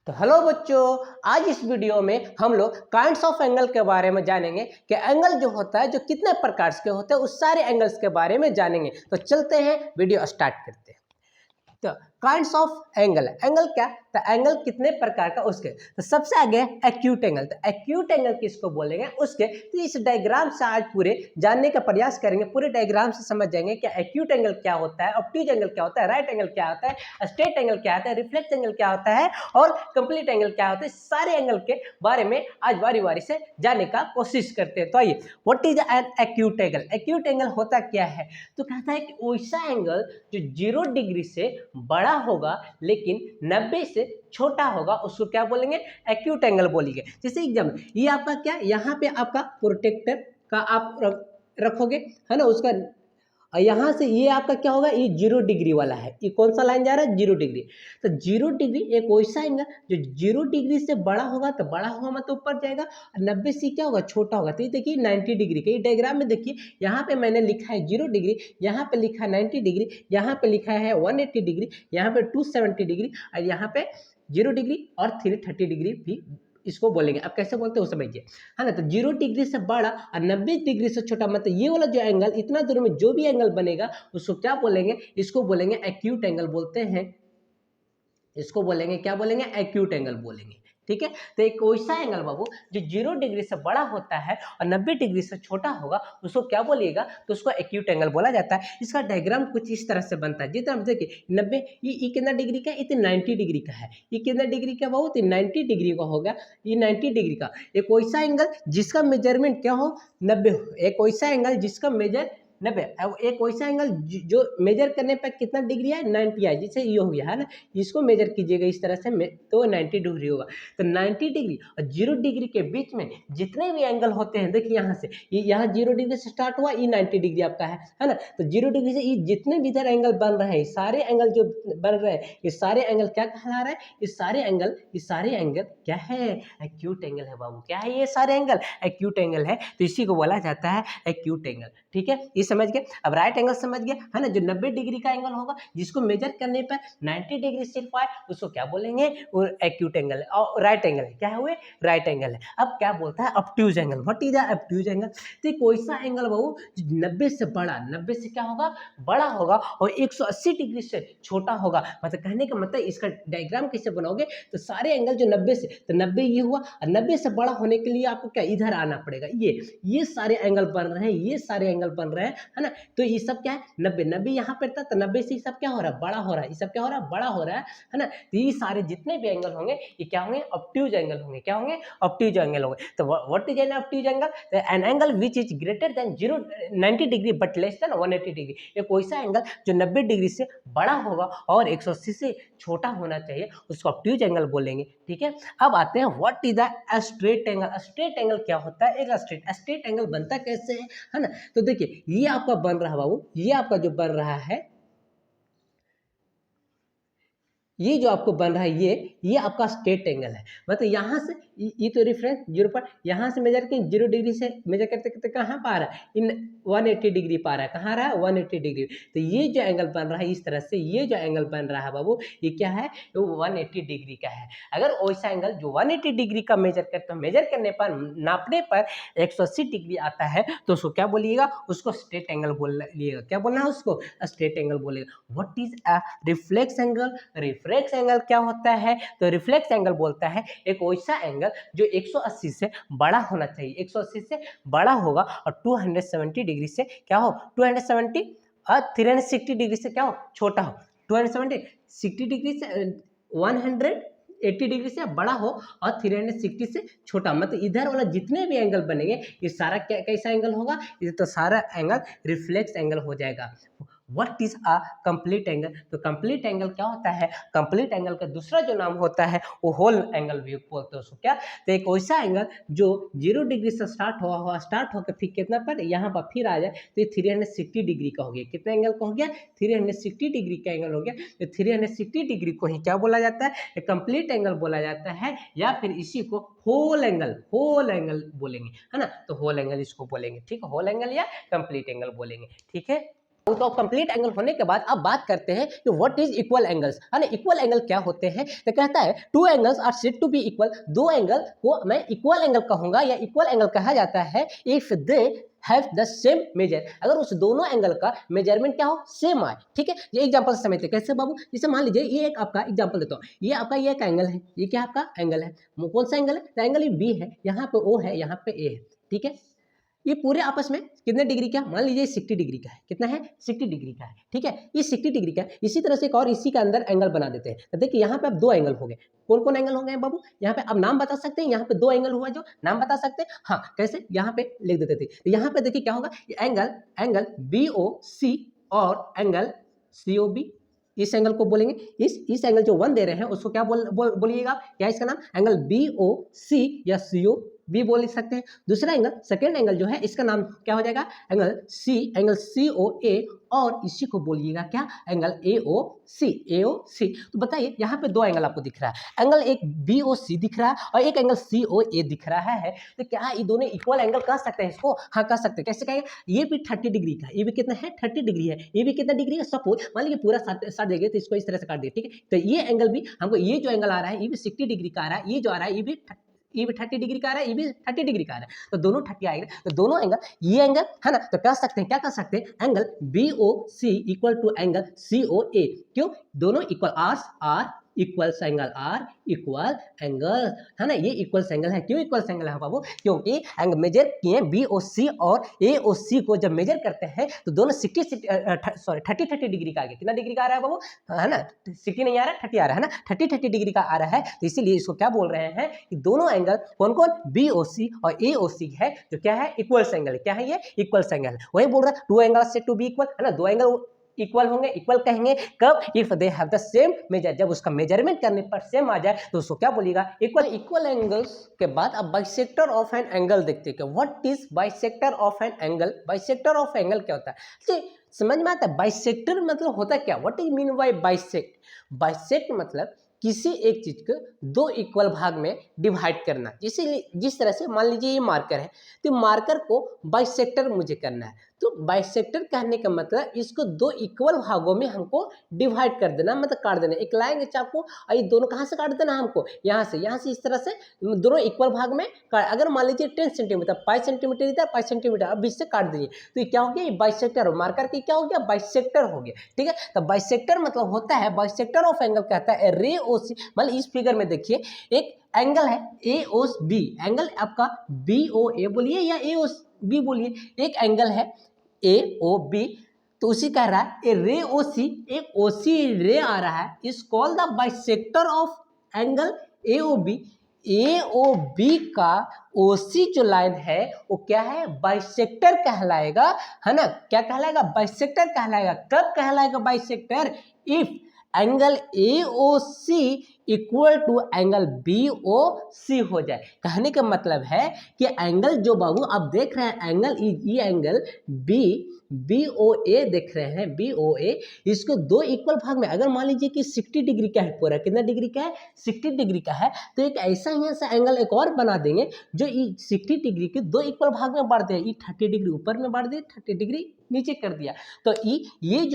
तो हेलो बच्चों, आज इस वीडियो में हम लोग काइंड्स ऑफ एंगल के बारे में जानेंगे कि एंगल जो होता है जो कितने प्रकार के होते हैं उस सारे एंगल्स के बारे में जानेंगे। तो चलते हैं, वीडियो स्टार्ट करते हैं। तो काइंड्स ऑफ एंगल, एंगल क्या, तो एंगल कितने प्रकार का उसके, तो सबसे आगे एक्यूट एंगल। तो एक्यूट एंगल किसको बोलेंगे उसके, तो इस डायग्राम से आज पूरे जानने का प्रयास करेंगे, पूरे डायग्राम से समझ जाएंगे कि एक्यूट एंगल क्या होता है, ऑब्ट्यूज एंगल क्या होता है, राइट एंगल क्या होता है, स्ट्रेट एंगल क्या होता है, रिफ्लेक्स एंगल क्या होता है और कंप्लीट एंगल क्या होता है। सारे एंगल के बारे में आज बारी बारी से जानने का कोशिश करते हैं। तो आइए, what is an acute angle. Acute angle होता क्या है, तो कहता है कि वैसा एंगल जो 0 डिग्री से बड़ा होगा लेकिन 90 से छोटा होगा उसको क्या बोलेंगे, एक्यूट एंगल बोलेंगे। जैसे एग्जाम्पल, ये आपका क्या, यहाँ पे आपका प्रोटेक्टर का आप रखोगे है ना, उसका यहाँ से ये आपका क्या होगा, ये 0 डिग्री वाला है, ये कौन सा लाइन जा रहा है, 0 डिग्री। तो 0 डिग्री एक वैसा एंगल जो 0 डिग्री से बड़ा होगा, तो बड़ा होगा मतलब ऊपर जाएगा, और 90 से क्या होगा, छोटा होगा। तो ये देखिए 90 डिग्री का, ये डायग्राम में देखिए यहाँ पे मैंने लिखा है 0 डिग्री, यहाँ पे लिखा है 90 डिग्री, यहाँ पे लिखा है 180 डिग्री, यहाँ पे 270 डिग्री, और यहाँ पे 0 डिग्री और 330 डिग्री भी इसको बोलेंगे। अब कैसे बोलते हो समझिए, है ना। तो 0 डिग्री से बड़ा और 90 डिग्री से छोटा, मतलब ये वाला जो एंगल, इतना दूर में जो भी एंगल बनेगा उसको क्या बोलेंगे, इसको बोलेंगे एक्यूट एंगल बोलते हैं। इसको बोलेंगे क्या बोलेंगे, एक्यूट एंगल बोलेंगे। ठीक है, तो एक वैसा एंगल बाबू जो 0 डिग्री से बड़ा होता है और 90 डिग्री से छोटा होगा उसको क्या बोलिएगा, तो उसको एक्यूट एंगल बोला जाता है। इसका डायग्राम कुछ इस तरह से बनता है, जितना देखिए 90, ये कितना डिग्री का, ये तो 90 डिग्री का है। ये कितना डिग्री का बाबू, तो 90 डिग्री का होगा, ये 90 डिग्री का। एक वैसा एंगल जिसका मेजरमेंट क्या हो, 90 हो। एक वैसा एंगल जिसका मेजर 90, एक वैसा एंगल जो मेजर करने पर कितना डिग्री है, 90 है। जैसे ये हो गया है ना, इसको मेजर कीजिएगा इस तरह से तो 90 डिग्री होगा। तो 90 डिग्री और 0 डिग्री के बीच में जितने भी एंगल होते हैं, देखिए यहाँ से ये यहाँ 0 डिग्री से स्टार्ट हुआ, ये 90 डिग्री आपका है ना। तो 0 डिग्री से ये जितने भी इधर एंगल बन रहे हैं, सारे एंगल जो बन रहे हैं, ये सारे एंगल क्या कहला रहा है, ये सारे एंगल क्या है, एक्यूट एंगल है बाबू। क्या है, ये सारे एंगल एक्यूट एंगल है। तो इसी को बोला जाता है एक्यूट एंगल। ठीक है, ये समझ गए। अब राइट एंगल समझ गए है ना, जो 90 डिग्री का एंगल होगा जिसको मेजर करने पर 90 डिग्री सिर्फ आए उसको क्या बोलेंगे, वो एक्यूट एंगल है। और राइट एंगल है, क्या हुए, राइट एंगल है। अब क्या बोलता है, obtuse angle. What is obtuse angle, तो एक वैसा एंगल बाबू 90 से बड़ा, 90 से क्या होगा, बड़ा होगा और 180 डिग्री से छोटा होगा। मतलब कहने का मतलब, इसका डायग्राम कैसे बनाओगे, तो सारे एंगल जो 90 से, तो 90 ये हुआ, और 90 से बड़ा होने के लिए आपको क्या, इधर आना पड़ेगा। ये सारे एंगल बन रहे हैं, ये सारे एंगल बन रहे हैं, है ना। तो ये सब क्या है, 90 यहाँ पे था, तो 90 से ये सब क्या हो रहा है, बड़ा हो रहा है। ये सब क्या हो रहा है, बड़ा हो रहा है ना। तो ये सारे जितने भी एंगल होंगे ये क्या होंगे, ऑब्ट्यूज एंगल होंगे। क्या होंगे, ऑब्ट्यूज एंगल होंगे। तो what is an obtuse angle, an angle which is greater than 90 degree but less than 180 degree. एक वैसा एंगल जो 90 डिग्री से बड़ा होगा और 180 से छोटा होना चाहिए, उसको ऑब्ट्यूज एंगल बोलेंगे। ठीक है, अब आते हैं what is the straight angle. Straight angle क्या होता है, एक स्ट्रेट एंगल बनता कैसे है ना। तो देखिए ये आपका बन रहा है बाबू, ये आपका जो बन रहा है, ये जो आपको बन रहा है, ये आपका स्ट्रेट एंगल है। मतलब यहाँ से ये तो रेफरेंस 0 पर, यहाँ से मेजर किए 0 डिग्री से मेजर करते करते कहाँ पा रहा है, इन 180 डिग्री पा रहा है। कहाँ रहा है, 180 डिग्री। तो ये जो एंगल बन रहा है इस तरह से, ये जो एंगल बन रहा है बाबू, ये क्या है, वो 180 डिग्री का है। अगर वैसा एंगल जो 180 डिग्री का मेजर करते हो, मेजर करने पर, नापने पर 180 डिग्री आता है, तो उसको क्या बोलिएगा, उसको स्ट्रेट एंगल बोलिएगा। क्या बोलना है उसको, स्ट्रेट एंगल बोलेगा। What is a reflex angle, reflex angle क्या होता है, तो रिफ्लेक्स एंगल बोलता है एक वैसा एंगल जो 180 से बड़ा होना चाहिए, 180 से बड़ा होगा और 270 डिग्री से क्या हो, 270 और 360 डिग्री से क्या हो, छोटा हो। 270 60 डिग्री से 180 डिग्री से बड़ा हो और 360 से छोटा। मतलब इधर वाला जितने भी एंगल बनेंगे ये सारा कैसा एंगल होगा, ये तो सारा एंगल रिफ्लेक्स एंगल हो जाएगा। What is a complete angle, तो कंप्लीट एंगल क्या होता है, कंप्लीट एंगल का दूसरा जो नाम होता है वो होल एंगल भी बोलते हैं उसको। क्या, तो एक वैसा एंगल जो 0 डिग्री से स्टार्ट हुआ स्टार्ट होकर फिर कितना पर यहाँ पर फिर आ जाए, तो ये 360 डिग्री का हो गया। कितना एंगल का हो गया, 360 डिग्री का एंगल हो गया। तो 360 डिग्री को ही क्या बोला जाता है, कंप्लीट एंगल बोला जाता है, या फिर इसी को होल एंगल बोलेंगे, है ना। तो होल एंगल इसको बोलेंगे। ठीक है, होल एंगल या कंप्लीट एंगल बोलेंगे। ठीक है, तो कंप्लीट एंगल होने के बाद अब बात करते हैं कि व्हाट इज इक्वल एंगल्स, है ना। इक्वल एंगल क्या होते हैं, तो कहता है two angles are said to be equal, दो एंगल को मैं इक्वल एंगल कहूंगा या इक्वल एंगल कहा जाता है if they have the same measure, अगर उस दोनों एंगल का मेजरमेंट क्या हो, सेम आए। ठीक है, ये एग्जांपल से समझते हैं कैसे बाबू। जैसे मान लीजिए ये एक आपका एग्जांपल देता हूँ, ये आपका ये एक एंगल है, ये क्या आपका एंगल है, कौन सा एंगल है, तो एंगल ये बी है, यहाँ पे ओ है, यहाँ पे ए है। ठीक है, ये पूरे आपस में कितने डिग्री का, मान लीजिए 60 डिग्री का है, कितना है 60 डिग्री का है। ठीक है, ये 60 डिग्री का है। इसी तरह से एक और इसी के अंदर एंगल बना देते हैं, तो देखिए यहाँ पे अब दो एंगल हो गए। कौन कौन एंगल हो गए बाबू, यहाँ पे अब नाम बता सकते हैं, यहाँ पे दो एंगल हुआ जो नाम बता सकते हैं। हाँ कैसे, यहाँ पे लिख देते थे, तो यहाँ पे देखिए क्या होगा, एंगल BOC और एंगल COB, इस एंगल को बोलेंगे, इस एंगल जो वन दे रहे हैं उसको क्या बोलिएगा, क्या इसका नाम, एंगल BOC या COB बोल सकते हैं। दूसरा एंगल, सेकेंड एंगल जो है इसका नाम क्या हो जाएगा, एंगल COA, और इसी को बोलिएगा क्या, एंगल AOC। तो बताइए यहाँ पे दो एंगल आपको दिख रहा है, एंगल एक BOC दिख रहा है और एक एंगल COA दिख रहा है, तो क्या ये दोनों इक्वल एंगल कह सकते हैं इसको, हाँ कह सकते हैं। कैसे कहेंगे, ये भी 30 डिग्री का, ये भी कितना है 30 डिग्री है, ये भी कितना डिग्री है, सपोज मान लीजिए पूरा 60 देंगे तो इसको इस तरह से काट दिए। ठीक है, तो ये एंगल भी हमको, ये जो एंगल आ रहा है ये भी 60 डिग्री का आ रहा है, ये जो आ रहा है ये भी 30 डिग्री का आ रहा है, ये भी 30 डिग्री का आ रहा है, तो दोनों 30 आएगा, तो दोनों एंगल, ये एंगल है ना, तो कह सकते हैं, क्या कह सकते हैं, angle BOC equal to angle COA। क्यों, दोनों equal, are equals angle are equal angle, है ना, ये इक्वल्स एंगल है। क्यों इक्वल्स एंगल है बाबू, क्योंकि एंगल मेजर किए BOC और AOC को जब मेजर करते हैं तो दोनों 30 डिग्री का आ गया। कितना डिग्री का आ रहा है बाबू, है ना, 60 नहीं आ रहा है, 30 आ रहा है ना, 30 डिग्री का आ रहा है, तो इसीलिए इसको क्या बोल रहे हैं कि दोनों एंगल कौन कौन, BOC और AOC है, जो क्या है इक्वल्स एंगल है। क्या है ये, इक्वल्स एंगल है। वही बोल रहा है two angle said to be equal, है ना, दो एंगल इक्वल होंगे, इक्वल कहेंगे कब, if they have the same measure, जब उसका मेजरमेंट करने पर सेम आ जाए तो उसको क्या बोलिएगा, इक्वल एंगल्स के बाद अब बाइसेक्टर ऑफ एन एंगल देखते हैं। What is bisector of an angle, bisector of angle क्या होता है, समझ में आता है। बाइसेक्टर मतलब होता क्या, what is mean by bisect, bisect मतलब किसी एक चीज को दो इक्वल भाग में डिवाइड करना। जिस तरह से मान लीजिए ये मार्कर है, तो मार्कर को बाइसेक्टर मुझे करना है, तो बाइसेक्टर कहने का मतलब इसको दो इक्वल भागों में हमको डिवाइड कर देना, मतलब काट देना। एक लाएंगे चाकू और ये दोनों कहाँ से काट देना हमको, यहाँ से इस तरह से दोनों इक्वल भाग में अगर मान लीजिए 10 सेंटीमीटर 5 सेंटीमीटर इधर 5 सेंटीमीटर, अब इससे काट दीजिए, तो ये क्या हो गया, ये बाइसेक्टर, मार्कर की क्या हो गया, बाइसेक्टर हो गया। ठीक है, तो बाइसेक्टर मतलब होता है, बाइसेक्टर ऑफ एंगल कहता है रे ओ सी। मतलब इस फिगर में देखिए एक एंगल है AOB, एंगल आपका BOA बोलिए या AOB बोलिए, एक एंगल है AOB, तो उसी कह रहा है ए रे OC, एक OC रे आ रहा है, is call the bisector of angle AOB। AOB का OC जो लाइन है वो क्या है, बाइसेक्टर कहलाएगा, है ना, क्या कहलाएगा, बाइसेक्टर कहलाएगा। कब कहलाएगा bisector, if angle AOC equal to angle BOC हो जाए। कहने का मतलब है कि एंगल जो बाबू आप देख रहे हैं, एंगल ये एंगल BOA देख रहे हैं, BOA, इसको दो इक्वल भाग में, अगर मान लीजिए कि 60 डिग्री का है, पूरा कितना डिग्री का है, 60 डिग्री का है, तो एक ऐसा ही ऐसा एंगल एक और बना देंगे जो 60 डिग्री के दो इक्वल भाग में बांट दिया, ये 30 डिग्री ऊपर में बांट दिया, 30 डिग्री नीचे कर दिया, तो ये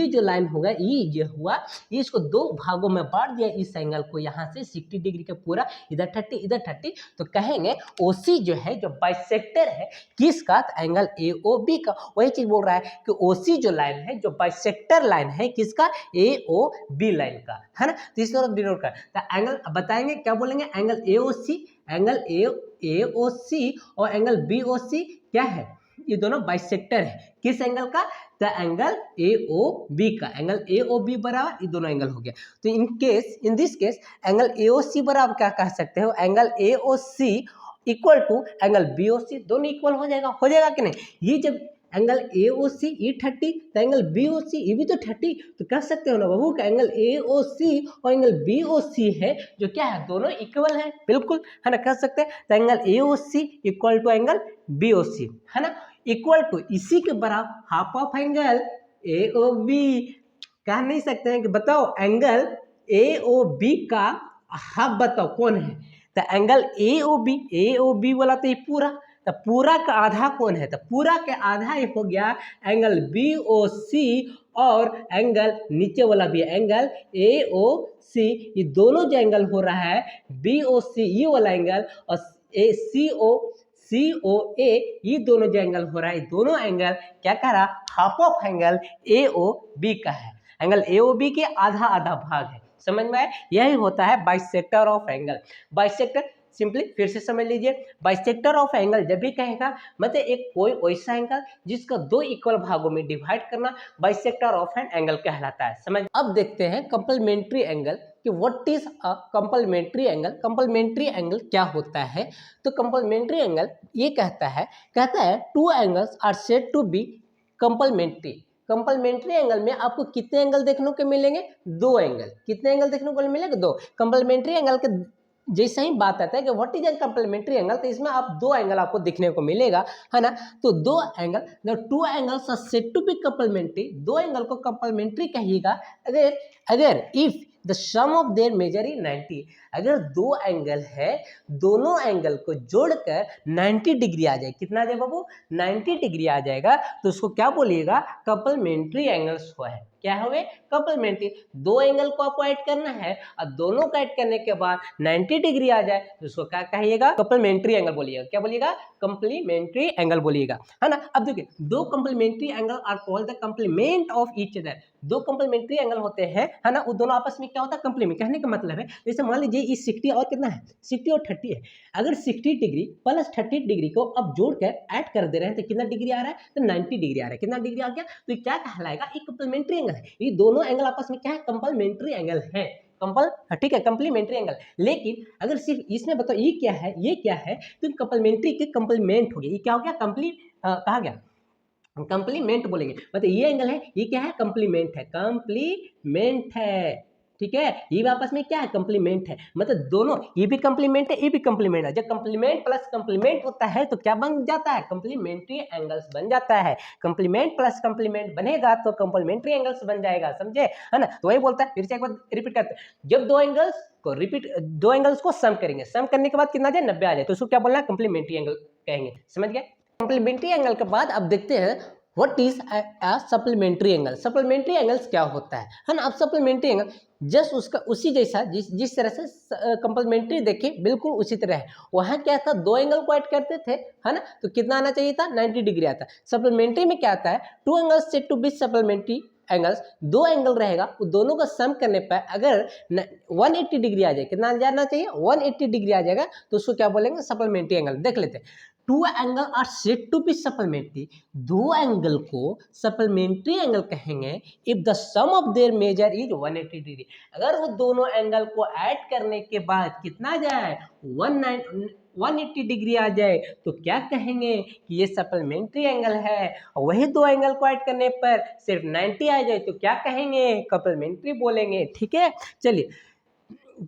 जो लाइन होगा, ये हुआ, इसको दो भागों में बांट दिया इस एंगल को, यहाँ से 60 डिग्री का पूरा, इधर 30 इधर 30, तो कहेंगे OC जो है, जो बाइसेक्टर है किसका, एंगल AOB का। वही चीज बोल रहा है कि OC जो लाइन है, जो बाइसेक्टर लाइन है किसका, AOB लाइन का, है ना, तो इस तरह डिनोट कर, तो एंगल बताएंगे क्या बोलेंगे, एंगल AOC और एंगल BOC क्या है, ये दोनों बाइसेक्टर है, किस एंगल का, द एंगल AOB का, एंगल AOB बराबर ये दोनों एंगल हो गया। तो in this case angle AOC बराबर क्या कह सकते हो, angle AOC equal to angle BOC, दोनों इक्वल हो जाएगा कि नहीं। ये जब एंगल AOC ये 30, तो एंगल BOC ये भी तो 30, तो कह सकते हो ना बाबू का एंगल AOC और एंगल BOC है जो क्या है, दोनों इक्वल है, बिल्कुल, है ना, कह सकते हैं। तो angle AOC equal to angle BOC, है ना, इक्वल टू इसी के बराबर हाफ ऑफ एंगल AOB। कह नहीं सकते हैं कि बताओ एंगल AOB का हाफ बताओ कौन है, तो एंगल AOB बोला तो ये पूरा, तो पूरा का आधा कौन है, तो पूरा के आधा ये हो गया एंगल BOC और एंगल नीचे वाला भी एंगल AOC। ये दोनों जो एंगल हो रहा है BOC ये वाला एंगल और COA ये दोनों जो एंगल हो रहा है, ये दोनों एंगल क्या कह रहा, हाफ ऑफ एंगल AOB का है। एंगल AOB के आधा आधा भाग है, समझ में आया। यही होता है bisector of angle. Bisector simply फिर से समझ लीजिए, बाइसेक्टर ऑफ एंगल जब भी कहेगा मतलब एक कोई वैसा एंगल जिसका दो इक्वल भागों में डिवाइड करना बाइसेक्टर ऑफ एन एंगल कहलाता है, समझ। अब देखते हैं कंप्लीमेंट्री एंगल कि what is a complementary angle. Complementary angle क्या होता है, तो कंप्लीमेंट्री एंगल ये कहता है two angles are said to be complementary. Complementary angle में आपको कितने एंगल देखने को मिलेंगे, दो एंगल। कितने एंगल देखने को मिलेंगे, दो। कंप्लीमेंट्री एंगल के जैसे ही बात आता है कि what is an complementary angle, तो इसमें आप दो एंगल आपको दिखने को मिलेगा, है ना। तो दो angle, the two angles are said to be complementary. दो एंगल को कंप्लीमेंट्री कहिएगा अगर if the sum of their measure is 90। अगर दो एंगल है, दोनों एंगल को जोड़कर 90 डिग्री आ जाए, कितना आ जाए बाबू, 90 डिग्री आ जाएगा, तो उसको क्या बोलिएगा, कंप्लीमेंट्री एंगल्स हुआ है। क्या हुए, कंप्लीमेंट्री। दो एंगल को आपको ऐड करना है और दोनों को ऐड करने के बाद 90 डिग्री आ जाए तो उसको क्या कहिएगा, कंप्लीमेंट्री एंगल बोलिएगा। क्या बोलिएगा, कंप्लीमेंट्री एंगल बोलिएगा, है ना। अब देखिए, दो complementary angle are called the complement of each other. दो कंप्लीमेंट्री एंगल होते हैं, है ना, वो दोनों आपस में क्या होता है, कंप्लीमेंट। कहने का मतलब है जैसे मान लीजिए इस 60 और कितना है, 60 और 30 है। अगर 60 डिग्री प्लस 30 डिग्री को अब जोड़कर ऐड कर दे रहे हैं तो कितना डिग्री आ रहा है, तो 90 डिग्री आ रहा है। कितना डिग्री आ गया, तो क्या कहलाएगा, एक कंप्लीमेंट्री एंगल है। ये दोनों एंगल आपस में क्या है, कंप्लीमेंट्री एंगल है। ठीक है, कंप्लीमेंट्री एंगल। लेकिन अगर सिर्फ इसमें बताओ ये क्या है, ये क्या है, तो कंप्लीमेंट्री के कंप्लीमेंट हो गया। ये क्या हो गया, कहा गया कंप्लीमेंट बोलेंगे। मतलब ये एंगल है, ये क्या है, कंप्लीमेंट है, कंप्लीमेंट है। ठीक है, ये भी आपस में क्या है, कंप्लीमेंट है। मतलब दोनों, ये भी कंप्लीमेंट है, ये भी कंप्लीमेंट है। जब कंप्लीमेंट प्लस कंप्लीमेंट होता है तो क्या बन जाता है, कंप्लीमेंट्री एंगल्स बन जाता है। कंप्लीमेंट प्लस कंप्लीमेंट बनेगा तो कंप्लीमेंट्री एंगल्स बन जाएगा, समझे, है ना। तो वही बोलता है, फिर से एक बार रिपीट करते हैं, जब दो एंगल्स को सम करेंगे, सम करने के बाद कितना आ जाए, 90 आ जाए, तो उसको क्या बोलना है, कंप्लीमेंट्री एंगल कहेंगे, समझ गए। कंप्लीमेंट्री एंगल के बाद अब देखते हैं what is a supplementary angle. Supplementary angles क्या होता है ना। अब सप्लीमेंट्री एंगल जस्ट उसका उसी जैसा जिस तरह से कंप्लीमेंट्री देखिए बिल्कुल उसी तरह है। वहाँ क्या था, दो एंगल को ऐड करते थे, है ना, तो कितना आना चाहिए था, 90 डिग्री आता। सप्लीमेंट्री में क्या आता है, two angles said to be supplementary angles. दो एंगल रहेगा, वो दोनों का सम करने पर अगर 180 डिग्री आ जाए, कितना जाना चाहिए, 180 डिग्री आ जाएगा, तो उसको क्या बोलेंगे, सप्लीमेंट्री एंगल। देख लेते हैं, two angle are said to be supplementary. दो एंगल को सप्लीमेंट्री एंगल कहेंगे if the sum of their measure is 180 degree. अगर वो दोनों एंगल को ऐड करने के बाद कितना जाए, 180 डिग्री आ जाए, तो क्या कहेंगे कि ये सप्लीमेंट्री एंगल है। और वही दो एंगल को ऐड करने पर सिर्फ 90 आ जाए तो क्या कहेंगे, कंप्लीमेंट्री बोलेंगे। ठीक है, चलिए,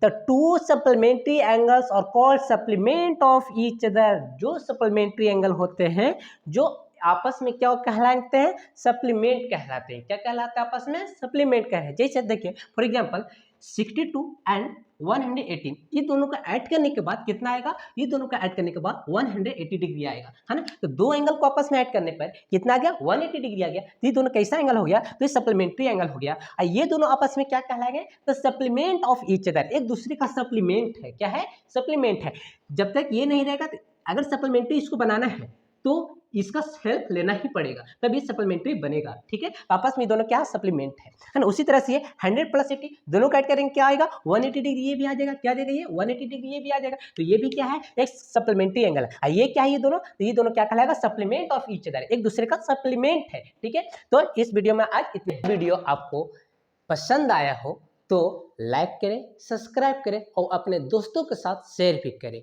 the two supplementary angles are called supplement of each other। जो supplementary angle होते हैं, जो आपस में क्या कहलाते हैं, सप्लीमेंट कहलाते हैं। क्या कहलाते हैं, आपस में सप्लीमेंट कहते हैं। जैसे देखिए फॉर एग्जांपल 62 एंड 118, ये दोनों का ऐड करने के बाद कितना आएगा, ये दोनों का ऐड करने के बाद 180 डिग्री आएगा, है ना। तो दो एंगल को आपस में ऐड करने पर कितना आ गया, 180 डिग्री आ गया। तो ये दोनों कैसा एंगल हो गया, तो ये सप्लीमेंट्री एंगल हो गया। और ये दोनों आपस में क्या कहलाएंगे, तो सप्लीमेंट ऑफ ईच अदर, एक दूसरे का सप्लीमेंट है। क्या है, सप्लीमेंट है। जब तक ये नहीं रहेगा, अगर सप्लीमेंट्री इसको बनाना है तो इसका हेल्प लेना ही पड़ेगा, तब ये सप्लीमेंट्री बनेगा। ठीक है, आपस में दोनों क्या सप्लीमेंट है ना। उसी तरह से 100 प्लस 80 दोनों का ऐड करेंगे, क्या आएगा, 180 डिग्री ये भी आ जाएगा। क्या आ जाएगा, ये 180 डिग्री ये भी आ जाएगा। तो ये भी क्या है, एक सप्लीमेंट्री एंगल है। ये क्या है, ये दोनों, तो ये दोनों क्या कहलाएगा, सप्लीमेंट ऑफ ईच अदर, एक दूसरे का सप्लीमेंट है। ठीक है, तो इस वीडियो में आज इतने। वीडियो आपको पसंद आया हो तो लाइक करें, सब्सक्राइब करें और अपने दोस्तों के साथ शेयर भी करें।